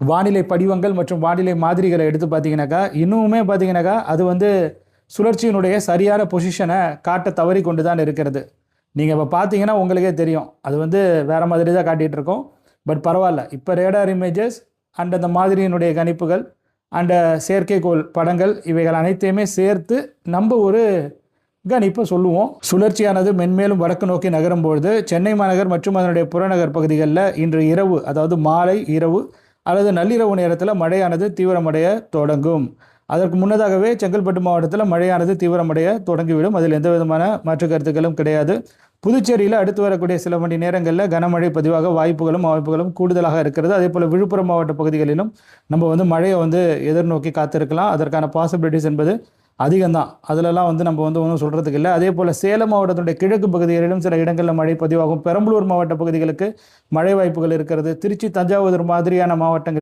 வானிலை படிவங்கள் மற்றும் வானிலை மாதிரிகளை எடுத்து பார்த்தீங்கன்னாக்கா இன்னுமே பார்த்தீங்கன்னாக்கா அது வந்து சுழற்சியினுடைய சரியான பொசிஷனை காட்ட தவறி கொண்டு தான் இருக்கிறது. நீங்கள் இப்போ பார்த்தீங்கன்னா உங்களுக்கே தெரியும் அது வந்து வேறு மாதிரி தான் காட்டிகிட்டு இருக்கோம். பட் பரவாயில்ல, இப்போ ரேடார் இமேஜஸ் அண்ட் அந்த மாதிரியினுடைய கணிப்புகள் அண்ட் செயற்கைக்கோள் படங்கள் இவைகள் அனைத்தையுமே சேர்த்து நம்ம ஒரு கணிப்பை சொல்லுவோம். சுழற்சியானது மென்மேலும் வடக்கு நோக்கி நகரும் பொழுது சென்னை மாநகர் மற்றும் அதனுடைய புறநகர் பகுதிகளில் இன்று இரவு, அதாவது மாலை இரவு அல்லது நள்ளிரவு நேரத்தில் மழையானது தீவிரமடைய தொடங்கும். அதற்கு முன்னதாகவே செங்கல்பட்டு மாவட்டத்தில் மழையானது தீவிரமடைய தொடங்கிவிடும். அதில் எந்த விதமான மாற்று கருத்துக்களும் கிடையாது. புதுச்சேரியில் அடுத்து வரக்கூடிய சில மணி நேரங்களில் கனமழை பதிவாக வாய்ப்புகளும் கூடுதலாக இருக்கிறது. அதே போல் விழுப்புரம் மாவட்ட பகுதிகளிலும் நம்ம வந்து மழையை வந்து எதிர்நோக்கி காத்திருக்கலாம். அதற்கான பாசிபிலிட்டிஸ் என்பது அதிகம்தான். அதிலெல்லாம் வந்து நம்ம வந்து ஒன்றும் சொல்கிறதுக்கு இல்லை. அதே போல் சேலம் மாவட்டத்துடைய கிழக்கு பகுதிகளிலும் சில இடங்களில் மழை பதிவாகும். பெரம்பலூர் மாவட்ட பகுதிகளுக்கு மழை வாய்ப்புகள் இருக்கிறது. திருச்சி, தஞ்சாவூர் மாதிரியான மாவட்டங்கள்